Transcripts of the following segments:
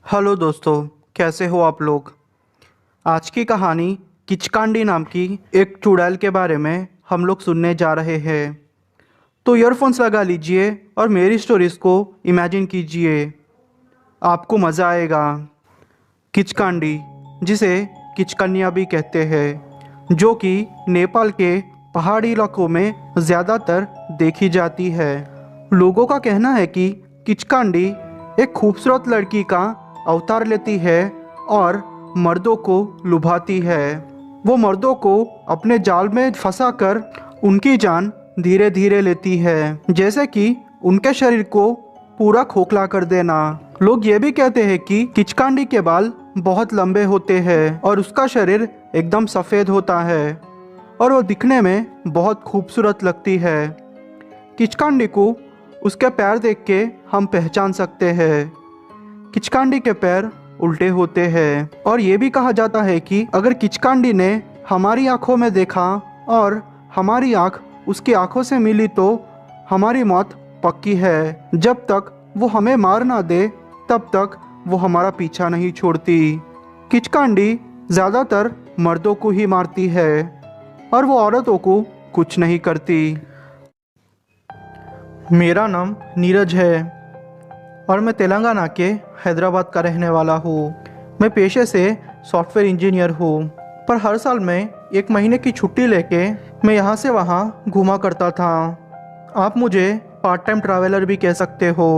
Hello दोस्तों, कैसे हो आप लोग। आज की कहानी किचकांडी नाम की एक चुड़ैल के बारे में हम लोग सुनने जा रहे हैं। तो ईयरफोन्स लगा लीजिए और मेरी स्टोरीज को इमेजिन कीजिए, आपको मज़ा आएगा। किचकांडी, जिसे किचकन्या भी कहते हैं, जो कि नेपाल के पहाड़ी इलाकों में ज़्यादातर देखी जाती है। लोगों का कहना है कि किचकांडी एक खूबसूरत लड़की का अवतार लेती है और मर्दों को लुभाती है। वो मर्दों को अपने जाल में फंसाकर उनकी जान धीरे धीरे लेती है, जैसे कि उनके शरीर को पूरा खोखला कर देना। लोग ये भी कहते हैं कि किचकांडी के बाल बहुत लंबे होते हैं और उसका शरीर एकदम सफ़ेद होता है और वो दिखने में बहुत खूबसूरत लगती है। किचकांडी को उसके पैर देख के हम पहचान सकते हैं। किचकांडी के पैर उल्टे होते हैं और ये भी कहा जाता है कि अगर किचकांडी ने हमारी आंखों में देखा और हमारी आंख उसकी आंखों से मिली तो हमारी मौत पक्की है। जब तक वो हमें मार ना दे तब तक वो हमारा पीछा नहीं छोड़ती। किचकांडी ज़्यादातर मर्दों को ही मारती है और वो औरतों को कुछ नहीं करती। मेरा नाम नीरज है और मैं तेलंगाना के हैदराबाद का रहने वाला हूँ। मैं पेशे से सॉफ्टवेयर इंजीनियर हूँ, पर हर साल मैं एक महीने की छुट्टी लेके मैं यहाँ से वहाँ घूमा करता था। आप मुझे पार्ट टाइम ट्रैवलर भी कह सकते हो।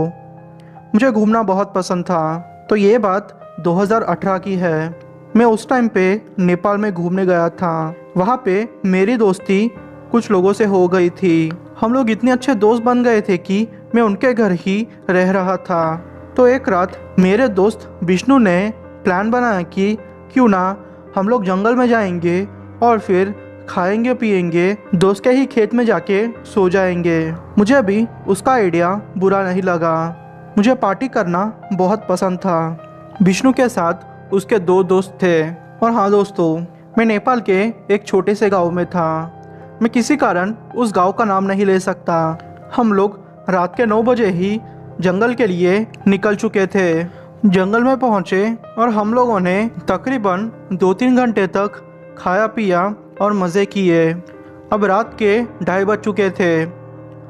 मुझे घूमना बहुत पसंद था। तो ये बात 2018 की है। मैं उस टाइम पे नेपाल में घूमने गया था। वहाँ पे मेरी दोस्ती कुछ लोगों से हो गई थी। हम लोग इतने अच्छे दोस्त बन गए थे कि मैं उनके घर ही रह रहा था। तो एक रात मेरे दोस्त विष्णु ने प्लान बनाया कि क्यों ना हम लोग जंगल में जाएंगे और फिर खाएंगे पिएंगे, दोस्त के ही खेत में जाके सो जाएंगे। मुझे अभी उसका आइडिया बुरा नहीं लगा। मुझे पार्टी करना बहुत पसंद था। विष्णु के साथ उसके 2 दोस्त थे। और हाँ दोस्तों, मैं नेपाल के एक छोटे से गांव में था। मैं किसी कारण उस गांव का नाम नहीं ले सकता। हम लोग रात के 9 बजे ही जंगल के लिए निकल चुके थे। जंगल में पहुंचे और हम लोगों ने तकरीबन 2-3 घंटे तक खाया पिया और मज़े किए। अब रात के 2:30 बज चुके थे।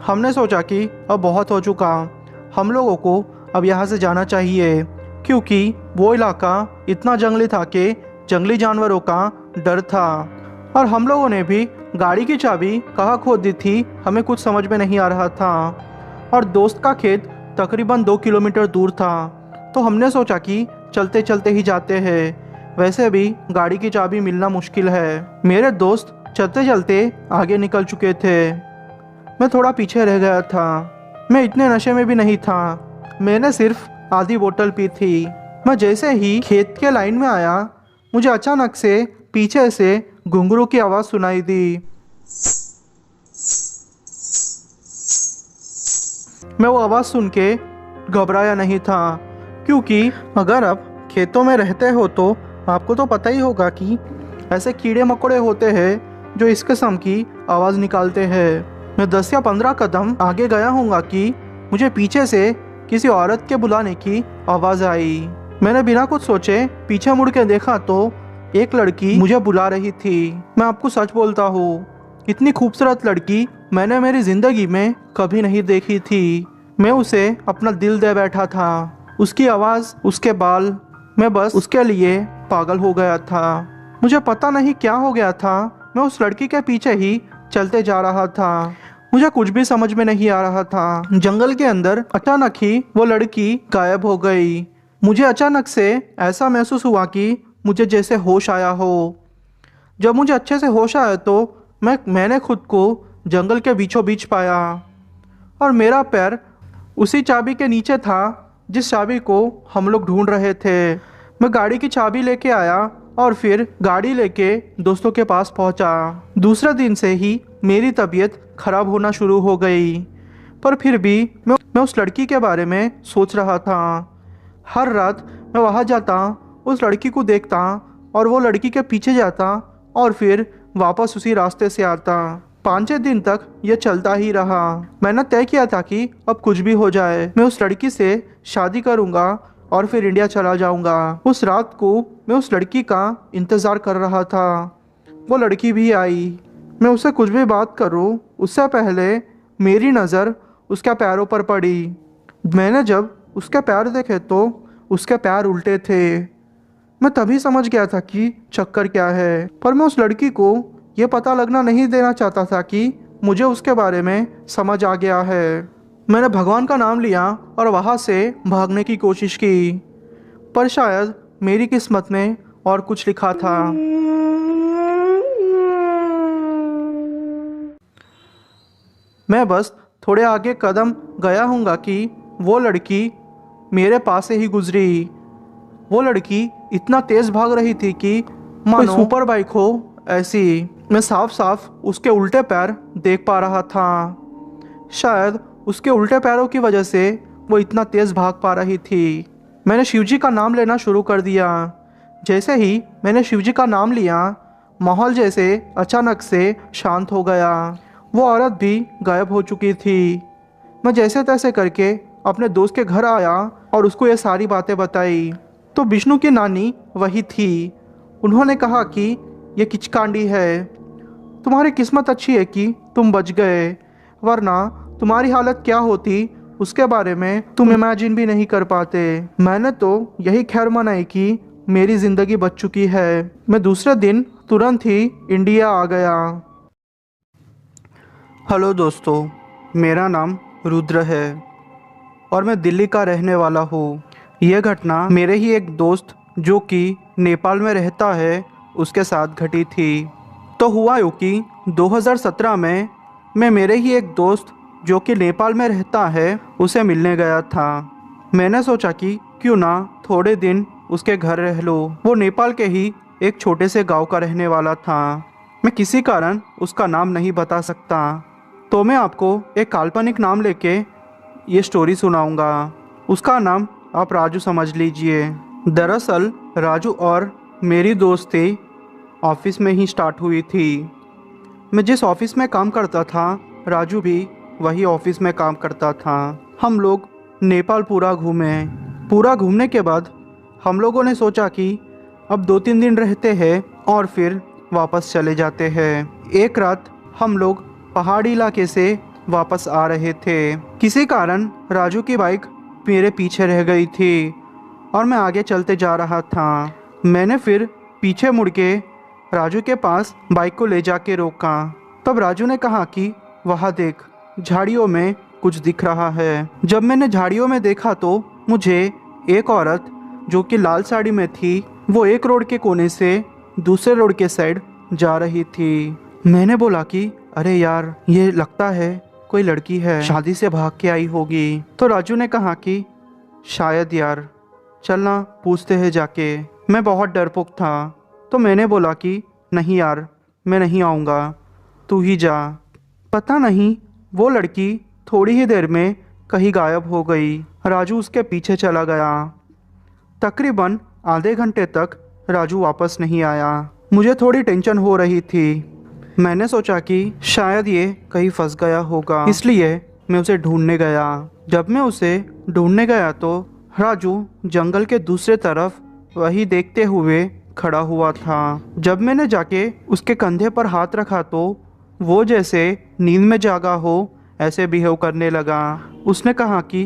हमने सोचा कि अब बहुत हो चुका, हम लोगों को अब यहाँ से जाना चाहिए, क्योंकि वो इलाका इतना जंगली था कि जंगली जानवरों का डर था। और हम लोगों ने भी गाड़ी की चाबी कहाँ खो दी थी हमें कुछ समझ में नहीं आ रहा था। और दोस्त का खेत तकरीबन 2 किलोमीटर दूर था। तो हमने सोचा कि चलते चलते ही जाते हैं, वैसे भी गाड़ी की चाबी मिलना मुश्किल है। मेरे दोस्त चलते चलते आगे निकल चुके थे। मैं थोड़ा पीछे रह गया था। मैं इतने नशे में भी नहीं था। मैंने सिर्फ आधी बोतल पी थी। मैं जैसे ही खेत के लाइन में आया, मुझे अचानक से पीछे से घुंघरू की आवाज़ सुनाई दी। मैं वो आवाज़ सुन के घबराया नहीं था, क्योंकि अगर आप खेतों में रहते हो तो आपको तो पता ही होगा कि ऐसे कीड़े मकोड़े होते हैं जो इस किस्म की आवाज़ निकालते हैं। मैं 10 या 15 कदम आगे गया होऊंगा कि मुझे पीछे से किसी औरत के बुलाने की आवाज़ आई। मैंने बिना कुछ सोचे पीछे मुड़ के देखा तो एक लड़की मुझे बुला रही थी। मैं आपको सच बोलता हूँ, इतनी खूबसूरत लड़की मैंने मेरी ज़िंदगी में कभी नहीं देखी थी। मैं उसे अपना दिल दे बैठा था। उसकी आवाज़, उसके बाल, मैं बस उसके लिए पागल हो गया था। मुझे पता नहीं क्या हो गया था। मैं उस लड़की के पीछे ही चलते जा रहा था। मुझे कुछ भी समझ में नहीं आ रहा था। जंगल के अंदर अचानक ही वो लड़की गायब हो गई। मुझे अचानक से ऐसा महसूस हुआ कि मुझे जैसे होश आया हो। जब मुझे अच्छे से होश आया तो मैंने खुद को जंगल के बीचों बीच पाया और मेरा पैर उसी चाबी के नीचे था जिस चाबी को हम लोग ढूंढ रहे थे। मैं गाड़ी की चाबी लेके आया और फिर गाड़ी लेके दोस्तों के पास पहुंचा। दूसरे दिन से ही मेरी तबीयत खराब होना शुरू हो गई, पर फिर भी मैं उस लड़की के बारे में सोच रहा था। हर रात मैं वहाँ जाता, उस लड़की को देखता और वो लड़की के पीछे जाता और फिर वापस उसी रास्ते से आता। 5-6 दिन तक ये चलता ही रहा। मैंने तय किया था कि अब कुछ भी हो जाए मैं उस लड़की से शादी करूंगा और फिर इंडिया चला जाऊंगा। उस रात को मैं उस लड़की का इंतज़ार कर रहा था। वो लड़की भी आई। मैं उससे कुछ भी बात करूं उससे पहले मेरी नज़र उसके पैरों पर पड़ी। मैंने जब उसके पैर देखे तो उसके पैर उल्टे थे। मैं तभी समझ गया था कि चक्कर क्या है, पर मैं उस लड़की को ये पता लगना नहीं देना चाहता था कि मुझे उसके बारे में समझ आ गया है। मैंने भगवान का नाम लिया और वहाँ से भागने की कोशिश की, पर शायद मेरी किस्मत में और कुछ लिखा था। मैं बस थोड़े आगे कदम गया हूँगा कि वो लड़की मेरे पास से ही गुजरी। वो लड़की इतना तेज़ भाग रही थी कि मानो सुपर बाइक हो ऐसी। मैं साफ साफ उसके उल्टे पैर देख पा रहा था। शायद उसके उल्टे पैरों की वजह से वो इतना तेज़ भाग पा रही थी। मैंने शिवजी का नाम लेना शुरू कर दिया। जैसे ही मैंने शिवजी का नाम लिया, माहौल जैसे अचानक से शांत हो गया। वो औरत भी गायब हो चुकी थी। मैं जैसे तैसे करके अपने दोस्त के घर आया और उसको ये सारी बातें बताई तो विष्णु की नानी वही थी। उन्होंने कहा कि ये किचकांडी है। तुम्हारी किस्मत अच्छी है कि तुम बच गए, वरना तुम्हारी हालत क्या होती उसके बारे में तुम इमेजिन भी नहीं कर पाते। मैंने तो यही खैर मनाई कि मेरी ज़िंदगी बच चुकी है। मैं दूसरे दिन तुरंत ही इंडिया आ गया। हेलो दोस्तों, मेरा नाम रुद्र है और मैं दिल्ली का रहने वाला हूँ। यह घटना मेरे ही एक दोस्त जो कि नेपाल में रहता है उसके साथ घटी थी। तो हुआ यूँ कि 2017 में मैं मेरे ही एक दोस्त जो कि नेपाल में रहता है उसे मिलने गया था। मैंने सोचा कि क्यों ना थोड़े दिन उसके घर रह लो। वो नेपाल के ही एक छोटे से गांव का रहने वाला था। मैं किसी कारण उसका नाम नहीं बता सकता, तो मैं आपको एक काल्पनिक नाम लेके ये स्टोरी सुनाऊंगा। उसका नाम आप राजू समझ लीजिए। दरअसल राजू और मेरी दोस्ती ऑफिस में ही स्टार्ट हुई थी। मैं जिस ऑफिस में काम करता था, राजू भी वही ऑफिस में काम करता था। हम लोग नेपाल पूरा घूमे। पूरा घूमने के बाद हम लोगों ने सोचा कि अब 2-3 दिन रहते हैं और फिर वापस चले जाते हैं। एक रात हम लोग पहाड़ी इलाके से वापस आ रहे थे। किसी कारण राजू की बाइक मेरे पीछे रह गई थी और मैं आगे चलते जा रहा था। मैंने फिर पीछे मुड़ के राजू के पास बाइक को ले जाके रोका। तब राजू ने कहा कि वहाँ देख, झाड़ियों में कुछ दिख रहा है। जब मैंने झाड़ियों में देखा तो मुझे एक औरत जो कि लाल साड़ी में थी, वो एक रोड के कोने से दूसरे रोड के साइड जा रही थी। मैंने बोला कि अरे यार, ये लगता है कोई लड़की है, शादी से भाग के आई होगी। तो राजू ने कहा कि शायद यार, चलना पूछते हैं जाके। मैं बहुत डरपोक था, तो मैंने बोला कि नहीं यार, मैं नहीं आऊँगा, तू ही जा। पता नहीं वो लड़की थोड़ी ही देर में कहीं गायब हो गई। राजू उसके पीछे चला गया। तकरीबन आधे घंटे तक राजू वापस नहीं आया। मुझे थोड़ी टेंशन हो रही थी। मैंने सोचा कि शायद ये कहीं फंस गया होगा, इसलिए मैं उसे ढूंढने गया। जब मैं उसे ढूंढने गया तो राजू जंगल के दूसरे तरफ वही देखते हुए खड़ा हुआ था। जब मैंने जाके उसके कंधे पर हाथ रखा तो वो जैसे नींद में जागा हो ऐसे बिहेव करने लगा। उसने कहा कि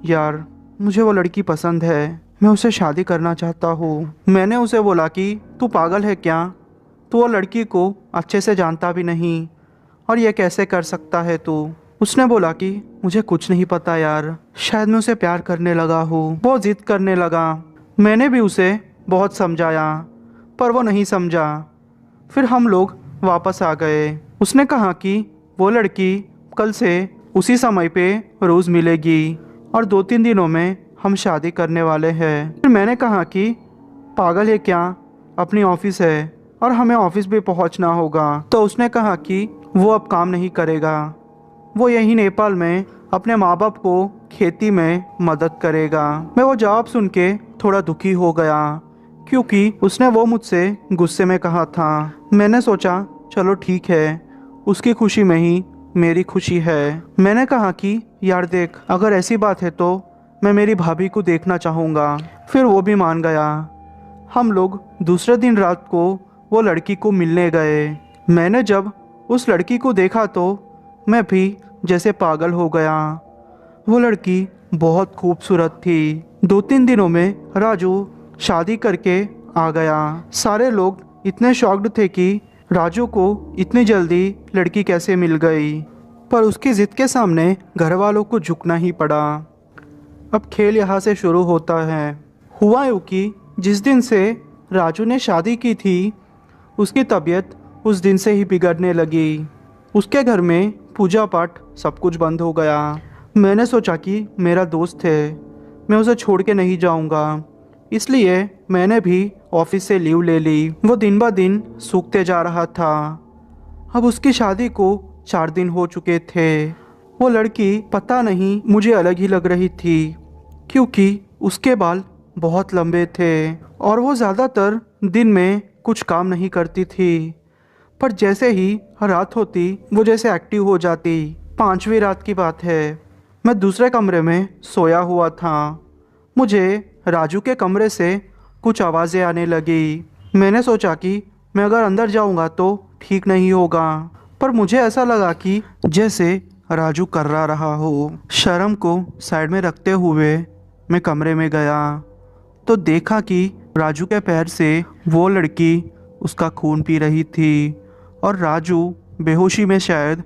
यार, मुझे वो लड़की पसंद है, मैं उसे शादी करना चाहता हूँ। मैंने उसे बोला कि तू पागल है क्या? तू वो लड़की को अच्छे से जानता भी नहीं और ये कैसे कर सकता है तू? उसने बोला कि मुझे कुछ नहीं पता यार, शायद मैं उसे प्यार करने लगा हूँ। वो जिद करने लगा। मैंने भी उसे बहुत समझाया पर वो नहीं समझा। फिर हम लोग वापस आ गए। उसने कहा कि वो लड़की कल से उसी समय पे रोज़ मिलेगी और 2-3 दिनों में हम शादी करने वाले हैं। फिर मैंने कहा कि पागल है क्या, अपनी ऑफिस है और हमें ऑफिस भी पहुंचना होगा। तो उसने कहा कि वो अब काम नहीं करेगा, वो यहीं नेपाल में अपने माँ बाप को खेती में मदद करेगा। मैं वो जवाब सुन के थोड़ा दुखी हो गया क्योंकि उसने वो मुझसे गुस्से में कहा था। मैंने सोचा चलो ठीक है, उसकी खुशी में ही मेरी खुशी है। मैंने कहा कि यार देख, अगर ऐसी बात है तो मैं मेरी भाभी को देखना चाहूँगा। फिर वो भी मान गया। हम लोग दूसरे दिन रात को वो लड़की को मिलने गए। मैंने जब उस लड़की को देखा तो मैं भी जैसे पागल हो गया। वो लड़की बहुत खूबसूरत थी। 2-3 दिनों में राजू शादी करके आ गया। सारे लोग इतने शॉक्ड थे कि राजू को इतनी जल्दी लड़की कैसे मिल गई, पर उसकी जिद के सामने घर वालों को झुकना ही पड़ा। अब खेल यहाँ से शुरू होता है। हुआ यूँ कि जिस दिन से राजू ने शादी की थी उसकी तबीयत उस दिन से ही बिगड़ने लगी। उसके घर में पूजा पाठ सब कुछ बंद हो गया। मैंने सोचा कि मेरा दोस्त है, मैं उसे छोड़ के नहीं जाऊंगा, इसलिए मैंने भी ऑफिस से लीव ले ली। वो दिन ब दिन सूखते जा रहा था। अब उसकी शादी को 4 दिन हो चुके थे। वो लड़की पता नहीं मुझे अलग ही लग रही थी, क्योंकि उसके बाल बहुत लंबे थे और वो ज़्यादातर दिन में कुछ काम नहीं करती थी। पर जैसे ही रात होती वो जैसे एक्टिव हो जाती। 5वीं रात की बात है, मैं दूसरे कमरे में सोया हुआ था। मुझे राजू के कमरे से कुछ आवाज़ें आने लगी। मैंने सोचा कि मैं अगर अंदर जाऊंगा तो ठीक नहीं होगा, पर मुझे ऐसा लगा कि जैसे राजू कर्रा रहा हो। शर्म को साइड में रखते हुए मैं कमरे में गया तो देखा कि राजू के पैर से वो लड़की उसका खून पी रही थी और राजू बेहोशी में शायद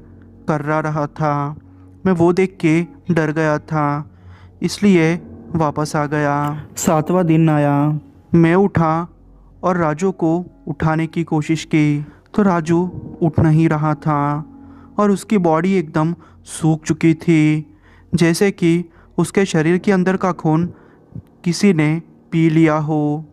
कर्रा रहा था। मैं वो देख के डर गया था, इसलिए वापस आ गया। 7वां दिन आया। मैं उठा और राजू को उठाने की कोशिश की तो राजू उठ नहीं रहा था और उसकी बॉडी एकदम सूख चुकी थी, जैसे कि उसके शरीर के अंदर का खून किसी ने पी लिया हो।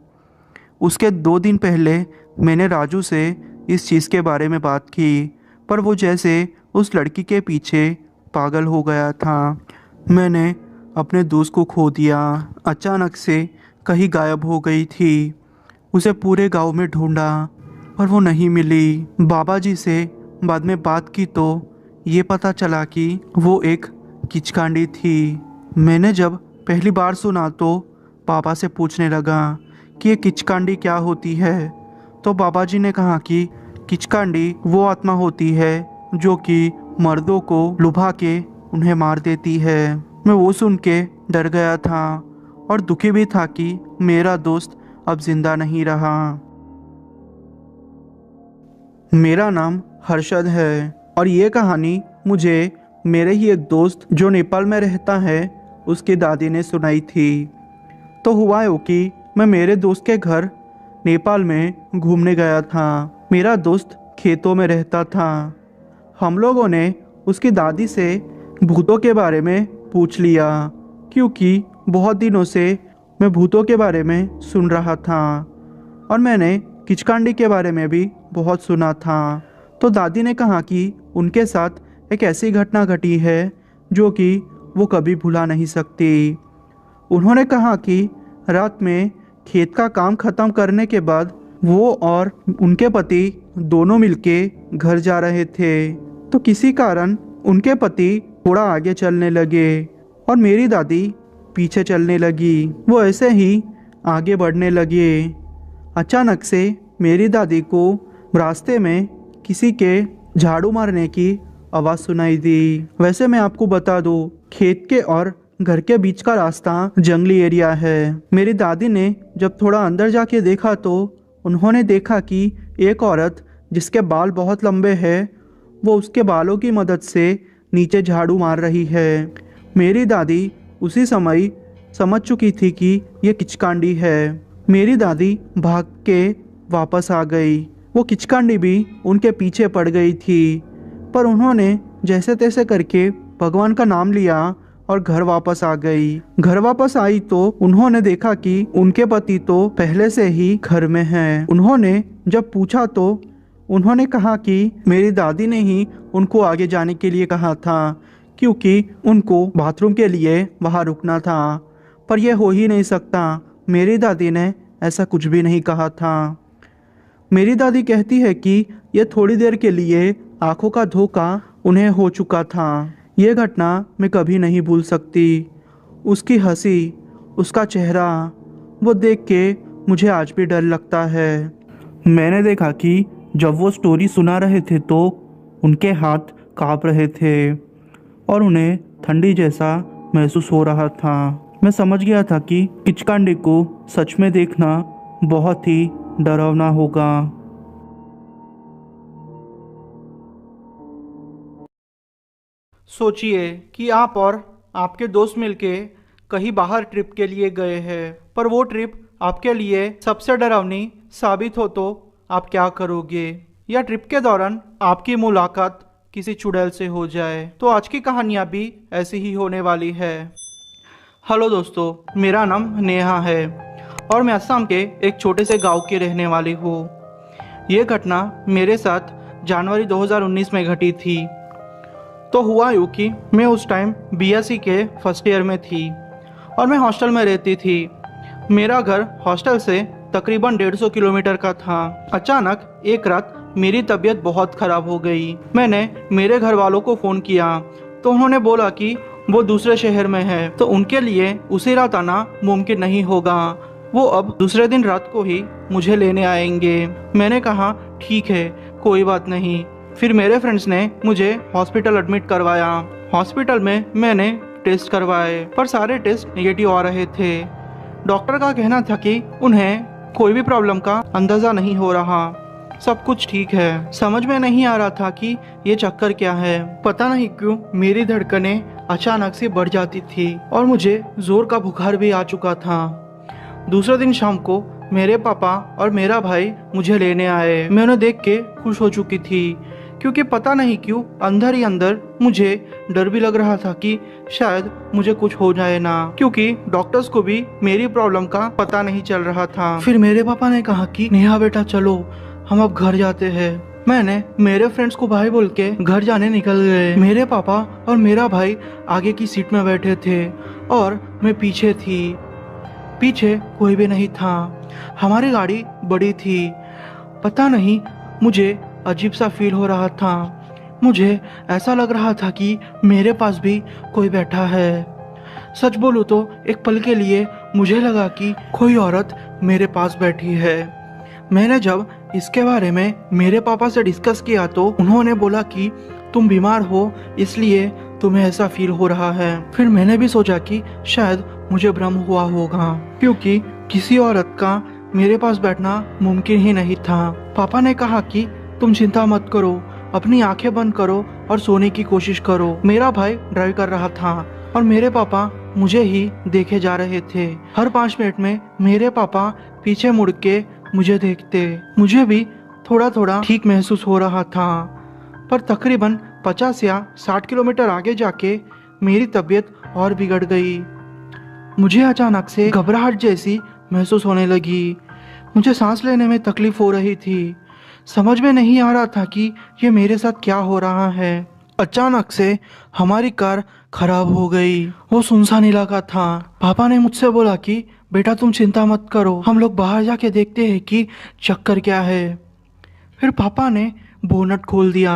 उसके 2 दिन पहले मैंने राजू से इस चीज़ के बारे में बात की, पर वो जैसे उस लड़की के पीछे पागल हो गया था। मैंने अपने दोस्त को खो दिया। अचानक से कहीं गायब हो गई थी। उसे पूरे गांव में ढूंढा पर वो नहीं मिली। बाबा जी से बाद में बात की तो ये पता चला कि वो एक किचकांडी थी। मैंने जब पहली बार सुना तो पापा से पूछने लगा कि ये किचकांडी क्या होती है, तो बाबा जी ने कहा कि किचकांडी वो आत्मा होती है जो कि मर्दों को लुभा के उन्हें मार देती है। मैं वो सुन के डर गया था और दुखी भी था कि मेरा दोस्त अब जिंदा नहीं रहा। मेरा नाम हर्षद है और ये कहानी मुझे मेरे ही एक दोस्त जो नेपाल में रहता है उसकी दादी ने सुनाई थी। तो हुआ यूँ कि मैं मेरे दोस्त के घर नेपाल में घूमने गया था। मेरा दोस्त खेतों में रहता था। हम लोगों ने उसकी दादी से भूतों के बारे में पूछ लिया, क्योंकि बहुत दिनों से मैं भूतों के बारे में सुन रहा था और मैंने किचकांडी के बारे में भी बहुत सुना था। तो दादी ने कहा कि उनके साथ एक ऐसी घटना घटी है जो कि वो कभी भुला नहीं सकती। उन्होंने कहा कि रात में खेत का काम ख़त्म करने के बाद वो और उनके पति दोनों मिलके घर जा रहे थे, तो किसी कारण उनके पति थोड़ा आगे चलने लगे और मेरी दादी पीछे चलने लगी। वो ऐसे ही आगे बढ़ने लगे। अचानक से मेरी दादी को रास्ते में किसी के झाड़ू मारने की आवाज़ सुनाई दी। वैसे मैं आपको बता दूं, खेत के और घर के बीच का रास्ता जंगली एरिया है। मेरी दादी ने जब थोड़ा अंदर जाके देखा तो उन्होंने देखा कि एक औरत जिसके बाल बहुत लंबे हैं वो उसके बालों की मदद से नीचे झाड़ू मार रही है। मेरी दादी उसी समय समझ चुकी थी कि ये किचकांडी है। मेरी दादी भाग के वापस आ गई। वो किचकांडी भी उनके पीछे पड़ गई थी, पर उन्होंने जैसे तैसे करके भगवान का नाम लिया और घर वापस आ गई। घर वापस आई तो उन्होंने देखा कि उनके पति तो पहले से ही घर में हैं। उन्होंने जब पूछा तो उन्होंने कहा कि मेरी दादी ने ही उनको आगे जाने के लिए कहा था, क्योंकि उनको बाथरूम के लिए वहाँ रुकना था। पर यह हो ही नहीं सकता, मेरी दादी ने ऐसा कुछ भी नहीं कहा था। मेरी दादी कहती है कि यह थोड़ी देर के लिए आंखों का धोखा उन्हें हो चुका था। ये घटना मैं कभी नहीं भूल सकती। उसकी हंसी, उसका चेहरा, वो देख के मुझे आज भी डर लगता है। मैंने देखा कि जब वो स्टोरी सुना रहे थे तो उनके हाथ काँप रहे थे और उन्हें ठंडी जैसा महसूस हो रहा था। मैं समझ गया था कि किचकांडी को सच में देखना बहुत ही डरावना होगा। सोचिए कि आप और आपके दोस्त मिलके कहीं बाहर ट्रिप के लिए गए हैं, पर वो ट्रिप आपके लिए सबसे डरावनी साबित हो तो आप क्या करोगे? या ट्रिप के दौरान आपकी मुलाकात किसी चुड़ैल से हो जाए? तो आज की कहानियाँ भी ऐसी ही होने वाली है। हेलो दोस्तों, मेरा नाम नेहा है और मैं असम के एक छोटे से गांव की रहने वाली हूँ। ये घटना मेरे साथ जनवरी 2019 में घटी थी। तो हुआ यूँ कि मैं उस टाइम बीएससी के फर्स्ट ईयर में थी और मैं हॉस्टल में रहती थी। मेरा घर हॉस्टल से तकरीबन 150 किलोमीटर का था। अचानक एक रात मेरी तबीयत बहुत ख़राब हो गई। मैंने मेरे घर वालों को फ़ोन किया तो उन्होंने बोला कि वो दूसरे शहर में है, तो उनके लिए उसी रात आना मुमकिन नहीं होगा। वो अब दूसरे दिन रात को ही मुझे लेने आएंगे। मैंने कहा ठीक है, कोई बात नहीं। फिर मेरे फ्रेंड्स ने मुझे हॉस्पिटल एडमिट करवाया। हॉस्पिटल में मैंने टेस्ट करवाए पर सारे टेस्ट नेगेटिव आ रहे थे। डॉक्टर का कहना था कि उन्हें कोई भी प्रॉब्लम का अंदाज़ा नहीं हो रहा, सब कुछ ठीक है। समझ में नहीं आ रहा था कि ये चक्कर क्या है। पता नहीं क्यों मेरी धड़कनें अचानक से बढ़ जाती थी और मुझे जोर का बुखार भी आ चुका था। दूसरे दिन शाम को मेरे पापा और मेरा भाई मुझे लेने आए। मैं उन्हें देख के खुश हो चुकी थी क्योंकि पता नहीं क्यों अंदर ही अंदर मुझे डर भी लग रहा था कि शायद मुझे कुछ हो जाए ना, क्योंकि डॉक्टर्स को भी मेरी प्रॉब्लम का पता नहीं चल रहा था। फिर मेरे पापा ने कहा कि नेहा बेटा चलो, हम अब घर जाते हैं। मैंने मेरे फ्रेंड्स को भाई बोल के घर जाने निकल गए। मेरे पापा और मेरा भाई आगे की सीट में बैठे थे और मैं पीछे थी। पीछे कोई भी नहीं था। हमारी गाड़ी बड़ी थी। पता नहीं मुझे अजीब सा फील हो रहा था। मुझे ऐसा लग रहा था कि मेरे पास भी कोई बैठा है। सच बोलूं तो एक पल के लिए मुझे लगा कि कोई औरत मेरे पास बैठी है। मैंने जब इसके बारे में मेरे पापा से डिस्कस किया तो उन्होंने बोला कि तुम बीमार हो इसलिए तुम्हें ऐसा फील हो रहा है। फिर मैंने भी सोचा कि शायद मुझे भ्रम हुआ होगा, क्योंकि किसी औरत का मेरे पास बैठना मुमकिन ही नहीं था। पापा ने कहा कि तुम चिंता मत करो, अपनी आंखें बंद करो और सोने की कोशिश करो। मेरा भाई ड्राइव कर रहा था और मेरे पापा मुझे ही देखे जा रहे थे। हर 5 मिनट में मेरे पापा पीछे मुड़ के मुझे देखते। मुझे भी थोड़ा थोड़ा ठीक महसूस हो रहा था, पर तकरीबन 50 या 60 किलोमीटर आगे जाके मेरी तबीयत और बिगड़ गई। मुझे अचानक से घबराहट जैसी महसूस होने लगी। मुझे सांस लेने में तकलीफ हो रही थी। समझ में नहीं आ रहा था कि ये मेरे साथ क्या हो रहा है। अचानक से हमारी कार खराब हो गई। वो सुनसान इलाका था। पापा ने मुझसे बोला कि बेटा तुम चिंता मत करो, हम लोग बाहर जाके देखते हैं कि चक्कर क्या है। फिर पापा ने बोनट खोल दिया।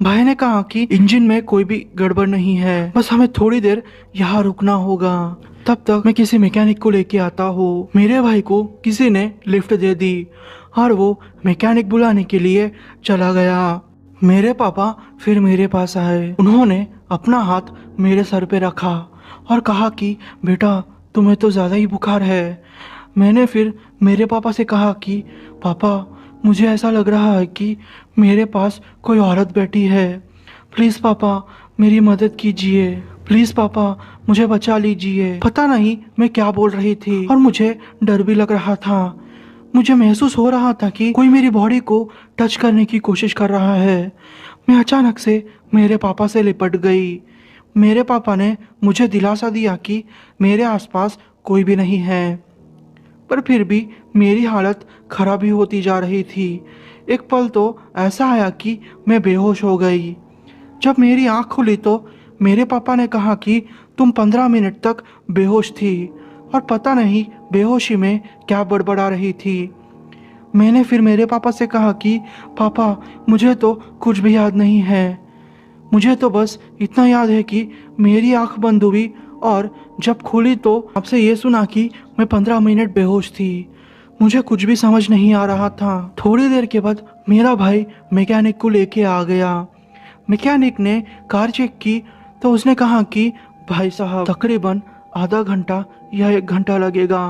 भाई ने कहा कि इंजन में कोई भी गड़बड़ नहीं है, बस हमें थोड़ी देर यहाँ रुकना होगा, तब तक मैं किसी मैकेनिक को लेके आता हूँ। मेरे भाई को किसी ने लिफ्ट दे दी और वो मैकेनिक बुलाने के लिए चला गया। मेरे पापा फिर मेरे पास आए। उन्होंने अपना हाथ मेरे सर पे रखा और कहा कि बेटा तुम्हें तो ज़्यादा ही बुखार है। मैंने फिर मेरे पापा से कहा कि पापा मुझे ऐसा लग रहा है कि मेरे पास कोई औरत बैठी है। प्लीज़ पापा मेरी मदद कीजिए, प्लीज़ पापा मुझे बचा लीजिए। पता नहीं मैं क्या बोल रही थी और मुझे डर भी लग रहा था। मुझे महसूस हो रहा था कि कोई मेरी बॉडी को टच करने की कोशिश कर रहा है। मैं अचानक से मेरे पापा से लिपट गई। मेरे पापा ने मुझे दिलासा दिया कि मेरे आसपास कोई भी नहीं है, पर फिर भी मेरी हालत खराब ही होती जा रही थी। एक पल तो ऐसा आया कि मैं बेहोश हो गई। जब मेरी आँख खुली तो मेरे पापा ने कहा कि तुम 15 मिनट तक बेहोश थी और पता नहीं बेहोशी में क्या बड़बड़ा रही थी। मैंने फिर मेरे पापा से कहा कि पापा मुझे तो कुछ भी याद नहीं है, मुझे तो बस इतना याद है कि मेरी आँख बंद हुई और जब खुली तो आपसे ये सुना कि मैं 15 मिनट बेहोश थी। मुझे कुछ भी समझ नहीं आ रहा था। थोड़ी देर के बाद मेरा भाई मैकेनिक को लेके आ गया। मैकेनिक ने कार चेक की तो उसने कहा कि भाई साहब तकरीबन आधा घंटा या 1 घंटा लगेगा,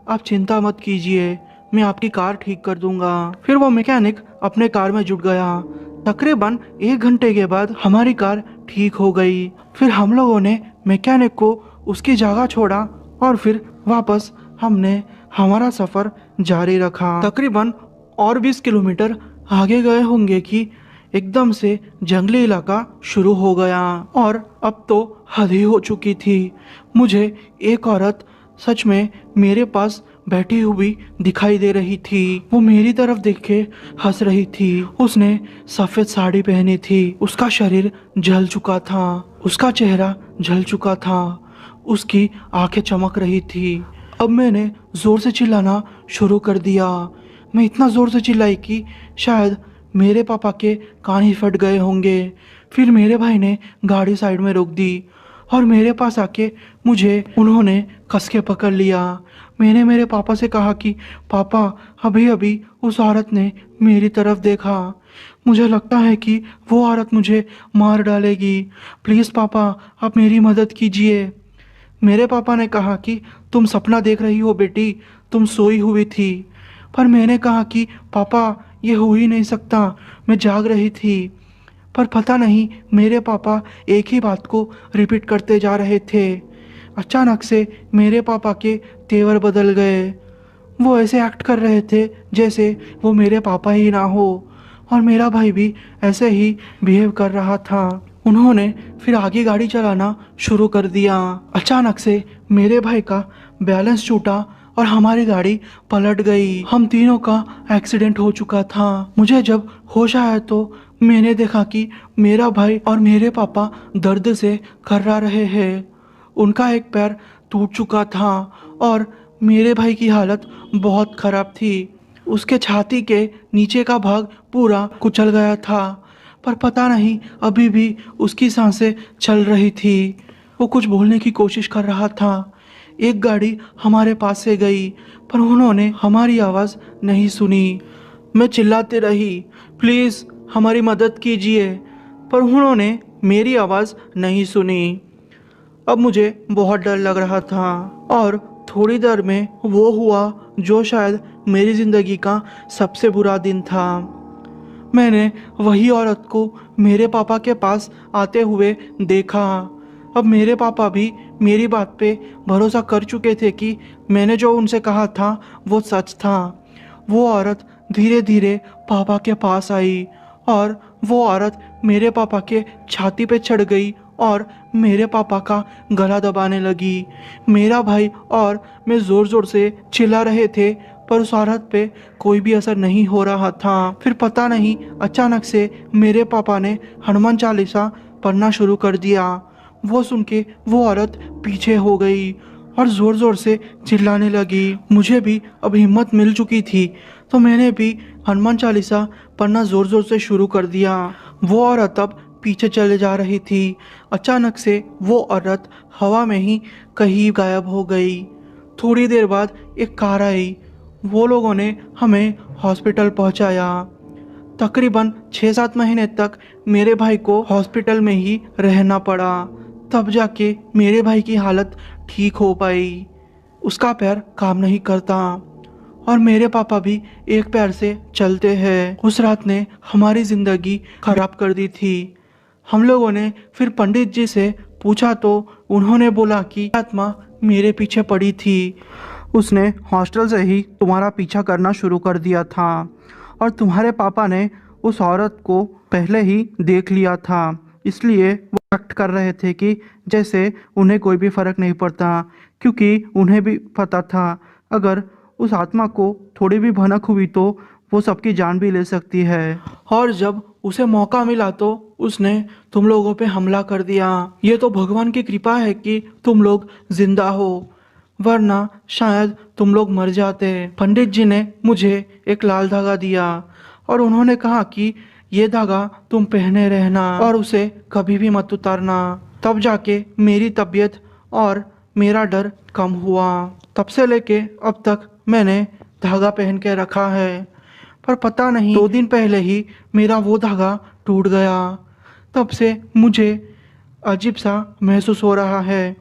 आप चिंता मत कीजिए, मैं आपकी कार ठीक कर दूंगा। फिर वो मैकेनिक अपने कार में जुट गया। तकरीबन 1 घंटे के बाद हमारी कार ठीक हो गई। फिर हम लोगों ने मैकेनिक को उसकी जगह छोड़ा और फिर वापस हमने हमारा सफ़र जारी रखा। तकरीबन और 20 किलोमीटर आगे गए होंगे कि एकदम से जंगली इलाका शुरू हो गया और अब तो हद ही हो चुकी थी। मुझे एक औरत सच में मेरे पास बैठी हुई दिखाई दे रही थी। वो मेरी तरफ देख के हंस रही थी। उसने सफ़ेद साड़ी पहनी थी। उसका शरीर जल चुका था, उसका चेहरा जल चुका था, उसकी आंखें चमक रही थी। अब मैंने ज़ोर से चिल्लाना शुरू कर दिया। मैं इतना ज़ोर से चिल्लाई कि शायद मेरे पापा के कान ही फट गए होंगे। फिर मेरे भाई ने गाड़ी साइड में रोक दी और मेरे पास आके मुझे उन्होंने कस के पकड़ लिया। मैंने मेरे पापा से कहा कि पापा, अभी अभी उस औरत ने मेरी तरफ देखा, मुझे लगता है कि वो औरत मुझे मार डालेगी, प्लीज़ पापा आप मेरी मदद कीजिए। मेरे पापा ने कहा कि तुम सपना देख रही हो बेटी, तुम सोई हुई थी। पर मैंने कहा कि पापा ये हो ही नहीं सकता, मैं जाग रही थी। पर पता नहीं मेरे पापा एक ही बात को रिपीट करते जा रहे थे। अचानक से मेरे पापा के तेवर बदल गए। वो ऐसे एक्ट कर रहे थे जैसे वो मेरे पापा ही ना हो, और मेरा भाई भी ऐसे ही बिहेव कर रहा था। उन्होंने फिर आगे गाड़ी चलाना शुरू कर दिया। अचानक से मेरे भाई का बैलेंस छूटा और हमारी गाड़ी पलट गई। हम तीनों का एक्सीडेंट हो चुका था। मुझे जब होश आया तो मैंने देखा कि मेरा भाई और मेरे पापा दर्द से कर्रा रहे हैं। उनका एक पैर टूट चुका था और मेरे भाई की हालत बहुत खराब थी। उसके छाती के नीचे का भाग पूरा कुचल गया था, पर पता नहीं अभी भी उसकी सांसें चल रही थी। वो कुछ बोलने की कोशिश कर रहा था। एक गाड़ी हमारे पास से गई पर उन्होंने हमारी आवाज़ नहीं सुनी। मैं चिल्लाते रही, प्लीज़ हमारी मदद कीजिए, पर उन्होंने मेरी आवाज़ नहीं सुनी। अब मुझे बहुत डर लग रहा था और थोड़ी देर में वो हुआ जो शायद मेरी ज़िंदगी का सबसे बुरा दिन था। मैंने वही औरत को मेरे पापा के पास आते हुए देखा। अब मेरे पापा भी मेरी बात पे भरोसा कर चुके थे कि मैंने जो उनसे कहा था वो सच था। वो औरत धीरे धीरे पापा के पास आई और वो औरत मेरे पापा के छाती पे चढ़ गई और मेरे पापा का गला दबाने लगी। मेरा भाई और मैं ज़ोर ज़ोर से चिल्ला रहे थे पर उस औरत पे कोई भी असर नहीं हो रहा था। फिर पता नहीं अचानक से मेरे पापा ने हनुमान चालीसा पढ़ना शुरू कर दिया। वो सुन के वो औरत पीछे हो गई और ज़ोर ज़ोर से चिल्लाने लगी। मुझे भी अब हिम्मत मिल चुकी थी तो मैंने भी हनुमान चालीसा पढ़ना ज़ोर ज़ोर से शुरू कर दिया। वो औरत अब पीछे चले जा रही थी। अचानक से वो औरत हवा में ही कहीं गायब हो गई। थोड़ी देर बाद एक कार आई। वो लोगों ने हमें हॉस्पिटल पहुंचाया। तकरीबन 6-7 महीने तक मेरे भाई को हॉस्पिटल में ही रहना पड़ा। तब जाके मेरे भाई की हालत ठीक हो पाई। उसका पैर काम नहीं करता और मेरे पापा भी एक पैर से चलते हैं। उस रात ने हमारी ज़िंदगी खराब कर दी थी। हम लोगों ने फिर पंडित जी से पूछा तो उन्होंने बोला कि आत्मा मेरे पीछे पड़ी थी। उसने हॉस्टल से ही तुम्हारा पीछा करना शुरू कर दिया था और तुम्हारे पापा ने उस औरत को पहले ही देख लिया था, इसलिए वो एक्ट कर रहे थे कि जैसे उन्हें कोई भी फ़र्क नहीं पड़ता, क्योंकि उन्हें भी पता था अगर उस आत्मा को थोड़ी भी भनक हुई तो वो सबकी जान भी ले सकती है। और जब उसे मौका मिला तो उसने तुम लोगों पे हमला कर दिया। ये तो भगवान की कृपा है कि तुम लोग जिंदा हो, वरना शायद तुम लोग मर जाते। पंडित जी ने मुझे एक लाल धागा दिया और उन्होंने कहा कि ये धागा तुम पहने रहना और उसे कभी भी मत उतारना। तब जाके मेरी तबीयत और मेरा डर कम हुआ। तब से लेके अब तक मैंने धागा पहन के रखा है, पर पता नहीं 2 दिन पहले ही मेरा वो धागा टूट गया। तब से मुझे अजीब सा महसूस हो रहा है।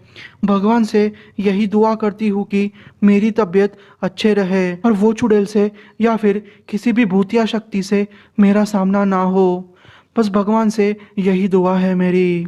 भगवान से यही दुआ करती हूँ कि मेरी तबीयत अच्छे रहे और वो चुड़ैल से या फिर किसी भी भूतिया शक्ति से मेरा सामना ना हो। बस भगवान से यही दुआ है मेरी।